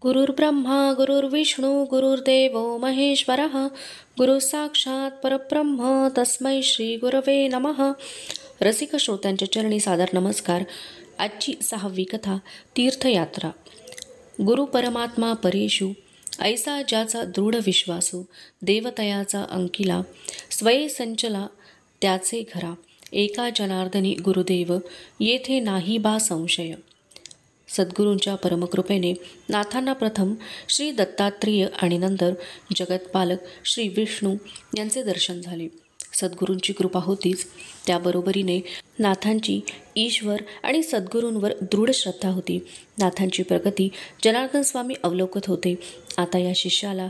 गुरुर्ब्रह्मा गुरुर्विष्णू गुरुर्देव महेश्वरः गुरु साक्षात परब्रह्म तस्मै श्री गुरवे नमः. रसिक श्रोत्यांच्या चरणी सादर नमस्कार. आजची 6वी कथा तीर्थयात्रा. गुरु परमात्मा परेषु ऐसा ज्याचा दृढ विश्वासू, देवतयाचा अंकिला स्वये संचला त्याचे घरा, एका जनार्दनी गुरुदेव येथे नाही बा संशय. सद्गुरूंच्या परमकृपेने नाथांना प्रथम श्री दत्तात्रेय आणि नंतर जगतपालक श्री विष्णू यांचे दर्शन झाले. सद्गुरूंची कृपा होतीच, त्याबरोबरीने नाथांची ईश्वर आणि सद्गुरूंवर दृढ श्रद्धा होती. नाथांची प्रगती जनार्दन स्वामी अवलोकत होते. आता या शिष्याला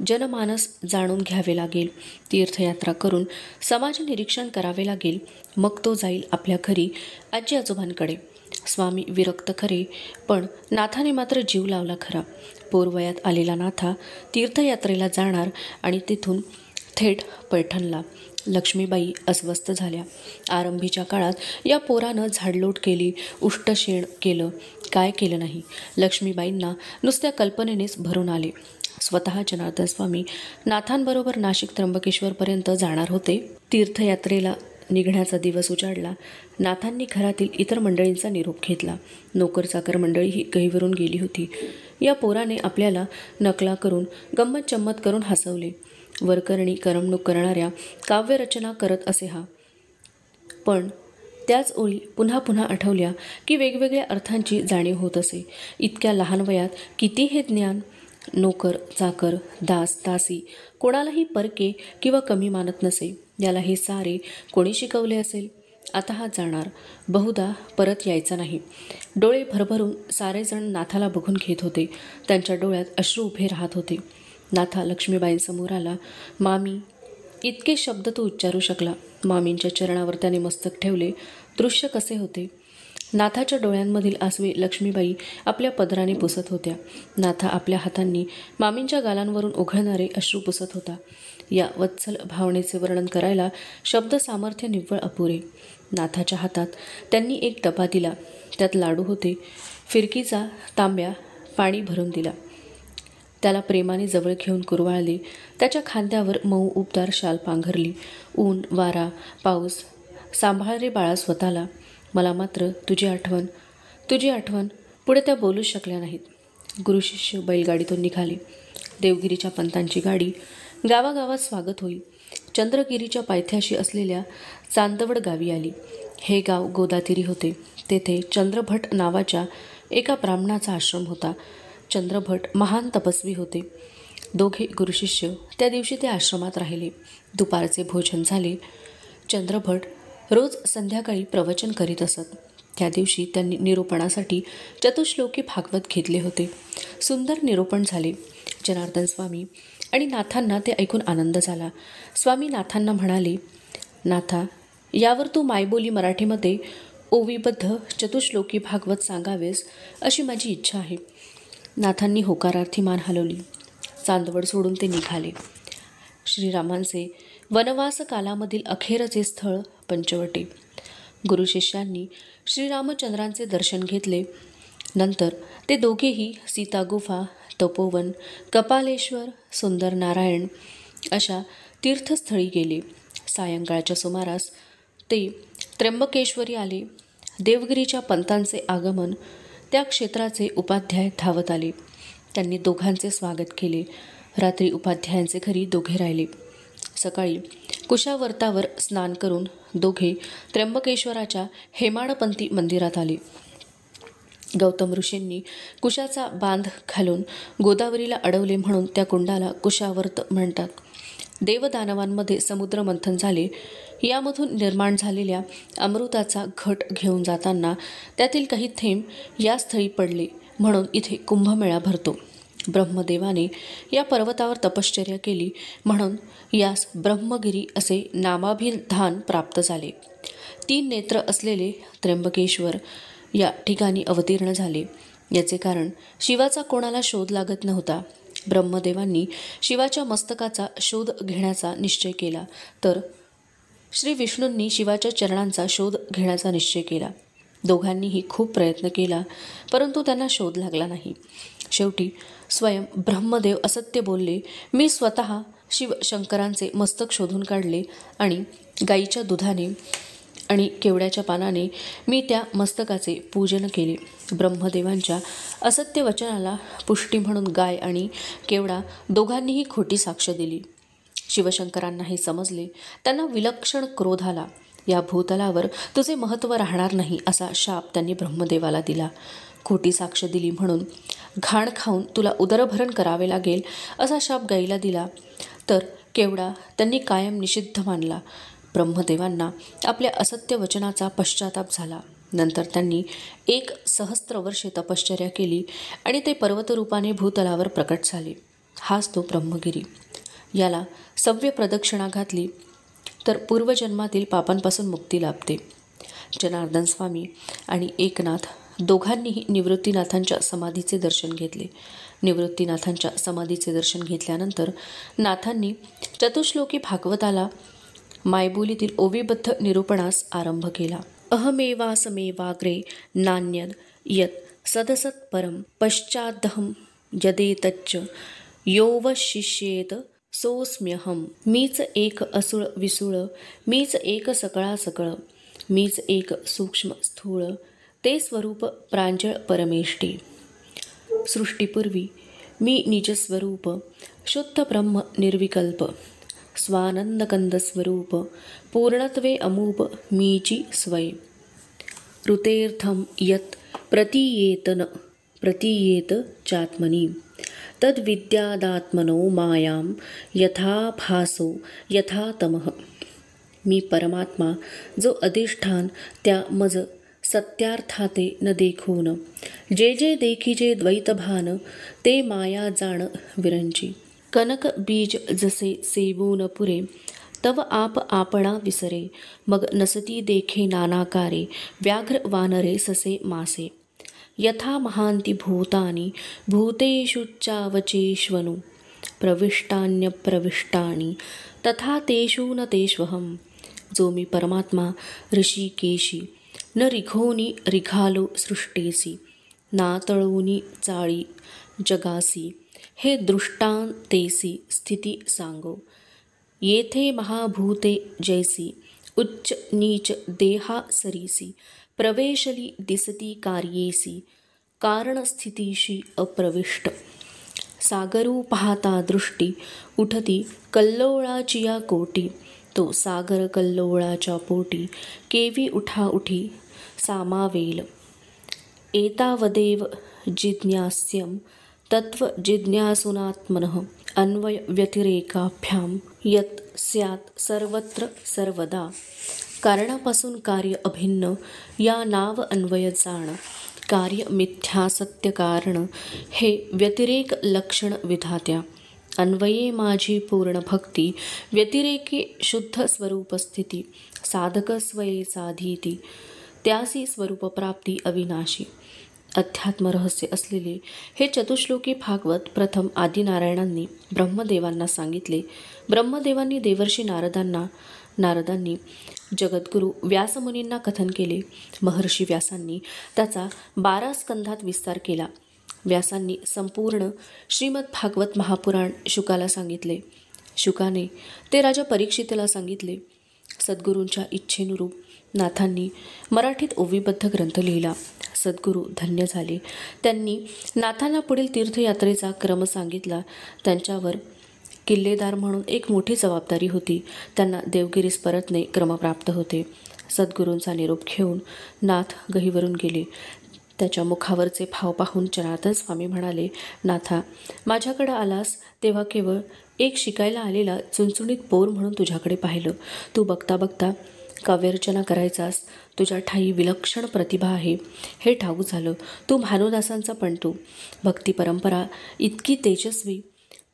जनमानस जाणून घ्यावे लागेल, तीर्थयात्रा करून समाज निरीक्षण करावे लागेल, मग तो जाईल आपल्या घरी आजी आजोबांकडे. स्वामी विरक्त खरे, पण नाथाने मात्र जीव लावला खरा. पोरवयात आलेला नाथा तीर्थयात्रेला जाणार आणि तिथून थेट पैठणला. लक्ष्मीबाई अस्वस्थ झाल्या. आरंभीच्या काळात या पोरानं झाडलोट केली, उष्टशेण केलं, काय केलं नाही. लक्ष्मीबाईंना नुसत्या कल्पनेनेच भरून आले. स्वतः जनार्दन स्वामी नाथांबरोबर नाशिक त्र्यंबकेश्वरपर्यंत जाणार होते. तीर्थयात्रेला निघण्याचा दिवस उजाडला. नाथांनी घरातील इतर मंडळींचा निरोप घेतला. नोकर चाकर मंडळी ही गहिवरून गेली होती. या पोराने आपल्याला नकला करून गंमत चम्मत करून हसवले. वरकरणी करमणूक करणाऱ्या काव्यरचना करत असे हा. पण त्याच ओळी पुन्हा पुन्हा आठवल्या की वेगवेगळ्या अर्थांची जाणीव होत असे. इतक्या लहान वयात किती हे ज्ञान! नोकर चाकर दास दासी कोणालाही परके किंवा कमी मानत नसे. याला हे सारे कोणी शिकवले असेल? आता हा जाणार, बहुधा परत यायचा नाही. डोळे भरभरून सारेजण नाथाला बघून घेत होते. त्यांच्या डोळ्यात अश्रू उभे राहत होते. नाथा लक्ष्मीबाईंसमोर आला. मामी, इतके शब्द तो उच्चारू शकला. मामींच्या चरणावर त्याने मस्तक ठेवले. दृश्य कसे होते! नाथाच्या डोळ्यांमधील आसवे लक्ष्मीबाई आपल्या पदराने पुसत होत्या. नाथा आपल्या हातांनी मामींच्या गालांवरून उघळणारे अश्रू पुसत होता. या वत्सल भावनेचे वर्णन करायला शब्द सामर्थ्य निव्वळ अपुरे. नाथाच्या हातात त्यांनी एक डबा दिला. त्यात लाडू होते. फिरकीचा तांब्या पाणी भरून दिला. त्याला प्रेमाने जवळ घेऊन कुरवाळले. त्याच्या खांद्यावर मऊ उबदार शाल पांघरली. ऊन वारा पाऊस सांभाळ रे बाळा स्वतःला. मला मात्र तुझी आठवण. पुढे त्या बोलूच शकल्या नाहीत. गुरुशिष्य बैलगाडीतून निघाले. देवगिरीच्या पंतांची गाडी. गावागावात स्वागत होईल. चंद्रगिरीच्या पायथ्याशी असलेल्या चांदवड गावी आली. हे गाव गोदातीरी होते. तेथे चंद्रभट नावाच्या एका ब्राह्मणाचा आश्रम होता. चंद्रभट महान तपस्वी होते. दोघे गुरुशिष्य त्या दिवशी ते आश्रमात राहिले. दुपारचे भोजन झाले. चंद्रभट रोज संध्याकाळी प्रवचन करीत असत. त्या दिवशी त्यांनी निरूपणासाठी चतुश्लोकी भागवत घेतले होते. सुंदर निरूपण झाले. जनार्दन स्वामी आणि नाथांना ते ऐकून आनंद झाला. स्वामी नाथांना म्हणाले, नाथा, यावर तू मायबोली मराठीमध्ये ओवीबद्ध चतुश्लोकी भागवत सांगावेस अशी माझी इच्छा आहे. नाथांनी होकारार्थी मान हलवली. चांदवड सोडून ते निघाले. श्रीरामांचे वनवास कालामधील अखेरचे स्थळ पंचवटी. गुरुशिष्यांनी श्रीरामचंद्रांचे दर्शन घेतले. नंतर ते दोघेही सीतागुफा, तपोवन, कपालेश्वर, सुंदर नारायण अशा तीर्थस्थळी गेले. सायंकाळच्या सुमारास ते त्र्यंबकेश्वरी आले. देवगिरीच्या पंतांचे आगमन. त्या क्षेत्राचे उपाध्याय धावत आले. त्यांनी दोघांचे स्वागत केले. रात्री उपाध्यायांचे घरी दोघे राहिले. सकाळी कुशावर्तावर स्नान करून दोघे त्र्यंबकेश्वराच्या हेमाडपंथी मंदिरात आले. गौतम ऋषींनी कुशाचा बांध घालून गोदावरीला अडवले म्हणून त्या कुंडाला कुशावर्त म्हणतात. देवदानवांमध्ये समुद्र मंथन झाले. यामधून निर्माण झालेल्या अमृताचा घट घेऊन जाताना त्यातील काही थेंब या स्थळी पडले म्हणून इथे कुंभमेळा भरतो. ब्रह्मदेवाने या पर्वतावर तपश्चर्या केली म्हणून यास ब्रह्मगिरी असे नामाभिधान प्राप्त झाले. 3 नेत्र असलेले त्र्यंबकेश्वर या ठिकाणी अवतीर्ण झाले. याचे कारण शिवाचा कोणाला शोध लागत नव्हता. ब्रह्मदेवांनी शिवाच्या मस्तकाचा शोध घेण्याचा निश्चय केला, तर श्री विष्णूंनी शिवाच्या चरणांचा शोध घेण्याचा निश्चय केला. दोघांनीही खूप प्रयत्न केला, परंतु त्यांना शोध लागला नाही. शेवटी स्वयं ब्रह्मदेव असत्य बोलले. मी स्वतः शिवशंकरांचे मस्तक शोधून काढले आणि गाईच्या दुधाने आणि केवड्याच्या पानाने मी त्या मस्तकाचे पूजन केले. ब्रह्मदेवांच्या असत्य वचनाला पुष्टी म्हणून गाय आणि केवडा दोघांनीही खोटी साक्ष दिली. शिवशंकरांना हे समजले. त्यांना विलक्षण क्रोध आला. या भूतलावर तुझे महत्त्व राहणार नाही असा शाप त्यांनी ब्रह्मदेवाला दिला. खोटी साक्ष दिली म्हणून घाण खाऊन तुला उदरभरण करावे लागेल असा शाप गाईला दिला तर केवडा त्यांनी कायम निषिद्ध मानला. ब्रह्मदेवांना आपल्या असत्य वचनाचा पश्चाताप झाला. नंतर त्यांनी 1,000 वर्षे तपश्चर्या केली आणि ते पर्वतरूपाने भूतलावर प्रकट झाले. हाच तो ब्रह्मगिरी. याला सव्य प्रदक्षिणा घातली तर पूर्वजन्मातील पापांपासून मुक्ती लाभते. जनार्दन स्वामी आणि एकनाथ दोघांनीही निवृत्तीनाथांच्या समाधीचे दर्शन घेतले. निवृत्तीनाथांच्या समाधीचे दर्शन घेतल्यानंतर नाथांनी चतुश्लोकी भागवताला मायबोलीतील ओवीबद्ध निरूपणास आरंभ केला. अहमेवासमेवाग्रे नान्यद यत् सदसत् परम पश्चादहं यदेतच्च योवशिष्येत सोऽस्म्यहं. मीच एक असुळ विसुळ, मीच एक सकळा सकळ, मीच एक सूक्ष्म स्थूळ, ते स्वरूप प्रांजळ परमेष्टी. सृष्टीपूर्वी मी निजस्वरूप, शुद्ध ब्रह्म निर्विकल्प, स्वानंदकंदस्वरूप, पूर्णत्वे अमूप मीची स्वय. ऋतेर्थं यत् प्रतीयेत न प्रतीयेत चात्मनि तद्विद्यादात्मनो मायां यथा भासो यथा तमः. मी परमात्मा जो अधिष्ठान त्या मज सत्यार्थाते न देखून जे जे देखीजे द्वैतभान ते माया जाण विरंची. कनक बीज जसे सेवून पुरे तव आप आपणा विसरे. मग नसती देखे नानाकारे व्याघ्र वानरे ससे मासे. यथा महांती भूतानि भूतेषुच्चावचेष्वनु प्रविष्टान्यप्रविष्टानि तथा तेषु न तेष्वहं. जो मी परमात्मा ऋषिकेशी न रिघोनी रिघालो सृष्टेसी नातळूनी चाळी जगासी हे दृष्टांतेसी स्थिती सांगो. येथे महाभूते जैसी उच्च नीच देहा सरीसी प्रवेशली दिसती कार्येसी कारणस्थितीशी अप्रविष्ट. सागरू पाहता दृष्टी उठती कल्लोळाचिया कोटी. तो सागर कल्लोळाच्या पोटी केवी उठा उठी सामावेल. एतावदेव जिज्ञास्यं तत्व जिज्ञासूनात्मनः अन्वय व्यतिरेकाभ्याम यत् स्यात् सर्वत्र सर्वदा. कारणापासून कार्य अभिन्न या नाव अन्वय जाण. कार्य मिथ्या सत्य कारण हे व्यतिरेक लक्षण विधात्या. अन्वये माझी पूर्ण भक्ती व्यतिरेकी शुद्ध स्वरूप स्थिती. साधक स्वये साधीती त्यासी स्वरूप प्राप्ती अविनाशी. अध्यात्म रहस्य असलेले हे चतुश्लोकी भागवत प्रथम आदिनारायणांनी ब्रह्मदेवांना सांगितले. ब्रह्मदेवांनी देवर्षी नारदांनी जगद्गुरू व्यासमुनींना कथन केले. महर्षी व्यासांनी त्याचा 12 स्कंधात विस्तार केला. व्यासांनी संपूर्ण श्रीमद भागवत महापुराण शुकाला सांगितले. शुकाने ते राजा परीक्षितला सांगितले. सद्गुरूंच्या इच्छेनुरूप नाथांनी मराठीत ओवीबद्ध ग्रंथ लिहिला. सद्गुरू धन्य झाले. त्यांनी नाथांना पुढील तीर्थयात्रेचा क्रम सांगितला. त्यांच्यावर किल्लेदार म्हणून एक मोठी जबाबदारी होती. त्यांना देवगिरीस परतणे क्रमप्राप्त होते. सद्गुरूंचा निरोप घेऊन नाथ गहीवरून गेले. त्याच्या मुखावरचे भाव पाहून जनार्दन स्वामी म्हणाले, नाथा, माझ्याकडे आलास तेव्हा केवळ एक शिकायला आलेला चुणचुणीत पोर म्हणून तुझ्याकडे पाहिलं. तू बघता बघता काव्यरचना करायचास. तुझ्या ठाई विलक्षण प्रतिभा आहे हे ठाऊक झालं. तू भानुदासांचा पणतू. भक्ती परंपरा इतकी तेजस्वी.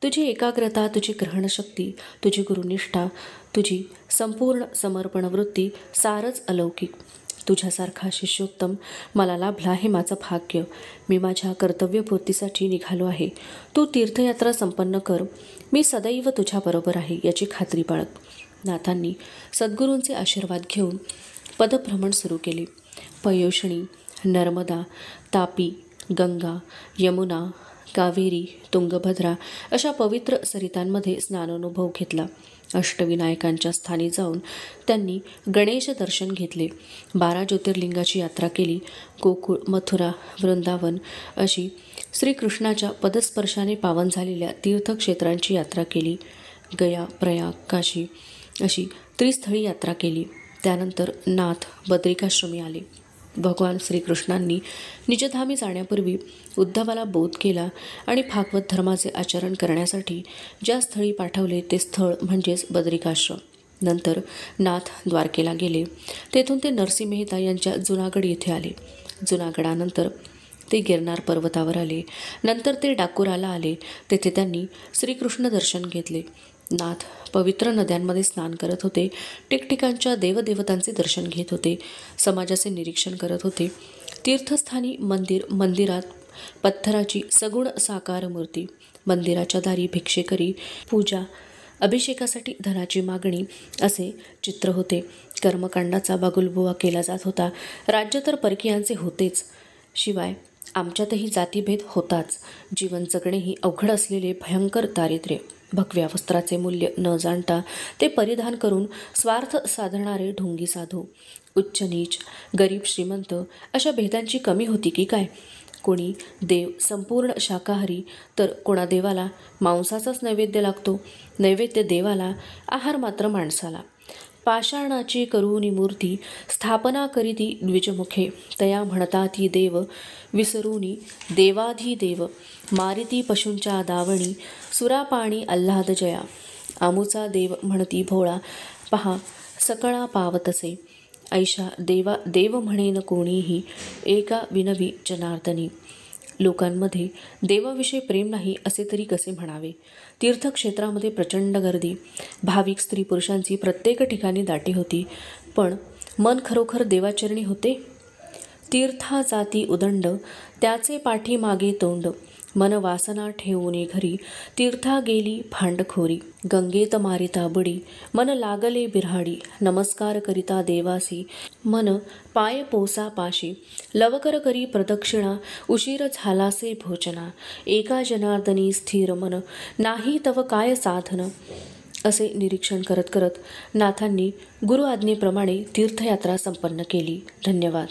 तुझी एकाग्रता, तुझी ग्रहणशक्ती, तुझी गुरुनिष्ठा, तुझी संपूर्ण समर्पण वृत्ती सारच अलौकिक. तुझ्यासारखा शिष्योत्तम मला लाभला हे माझं भाग्य. मी माझ्या कर्तव्यपूर्तीसाठी निघालो आहे. तू तीर्थयात्रा संपन्न कर. मी सदैव तुझ्याबरोबर आहे याची खात्री बाळग. नाथांनी सद्गुरूंचे आशीर्वाद घेऊन पदभ्रमण सुरू केले. पयोषणी, नर्मदा, तापी, गंगा, यमुना, कावेरी, तुंगभद्रा अशा पवित्र सरितांमध्ये स्नानानुभव घेतला. अष्टविनायकांच्या स्थानी जाऊन त्यांनी गणेश दर्शन घेतले. 12 ज्योतिर्लिंगाची यात्रा केली. गोकुळ, मथुरा, वृंदावन अशी श्रीकृष्णाच्या पदस्पर्शाने पावन झालेल्या तीर्थक्षेत्रांची यात्रा केली. गया, प्रयाग, काशी अशी त्रिस्थळी यात्रा केली. त्यानंतर नाथ बद्रिकाश्रमी आले. भगवान श्रीकृष्णांनी निजधामी जाण्यापूर्वी उद्धवाला बोध केला आणि भागवत धर्माचे आचरण करण्यासाठी ज्या स्थळी पाठवले ते स्थळ म्हणजेच बद्रिकाश्रम. नंतर नाथ द्वारकेला गेले. तेथून ते नरसिंह मेहता यांच्या जुनागड येथे आले. जुनागडानंतर ते गिरनार पर्वतावर आले. नंतर ते डाकोराला आले. तेथे त्यांनी श्रीकृष्ण दर्शन घेतले. नाथ पवित्र नद्यांमध्ये स्नान करत होते. ठिकठिकाणच्या देवदेवतांचे दर्शन घेत होते. समाजाचे निरीक्षण करत होते. तीर्थस्थानी मंदिरात पत्थराची सगुण साकार मूर्ती, मंदिराच्या दारी भिक्षेकरी, पूजा, अभिषेकासाठी धनाची मागणी असे चित्र होते. कर्मकांडाचा बागुलबुवा केला जात होता. राज्य तर परकीयांचे होतेच, शिवाय आमच्यातही जातीभेद होताच. जीवन जगणेही अवघड असलेले भयंकर दारिद्र्य. भगव्या वस्त्राचे मूल्य न जाणता ते परिधान करून स्वार्थ साधणारे ढोंगी साधू. उच्च नीच, गरीब श्रीमंत अशा भेदांची कमी होती की काय? कोणी देव संपूर्ण शाकाहारी तर कोणा देवाला मांसाचाच नैवेद्य लागतो. नैवेद्य देवाला, आहार मात्र माणसाला. पाषाणाची करुणी मूर्ती स्थापना करीती द्विजमुखे, तया म्हणता ती देव विसरूनी देवाधिदेव. मारिती पशूंच्या दावणी, सुरापाणी आल्हाद जया. आमुचा देव म्हणती भोळा, पहा सकळा पावतसे. ऐशा देव म्हणेन कोणीही, एका विनवी जनार्दनी. लोकांमध्ये देवाविषयी प्रेम नाही असे तरी कसे म्हणावे? तीर्थक्षेत्रामध्ये प्रचंड गर्दी. भाविक स्त्री पुरुषांची प्रत्येक ठिकाणी दाटी होती. पण मन खरोखर देवाचरणी होते? तीर्था जाती उदंड, त्याचे पाठी मागे तोंड. मन वासना ठेवूने घरी, तीर्था गेली भांडखोरी. गंगेत मारिता बुडी, मन लागले बिऱ्हाडी. नमस्कार करिता देवासी, मन पाय पोसा पाशी. लवकर करी प्रदक्षिणा, उशीर झालासे भोजना. एका जनार्दनी स्थिर मन, नाही तव काय साधन. असे निरीक्षण करत करत नाथांनी गुरु आज्ञेप्रमाणे तीर्थयात्रा संपन्न केली. धन्यवाद.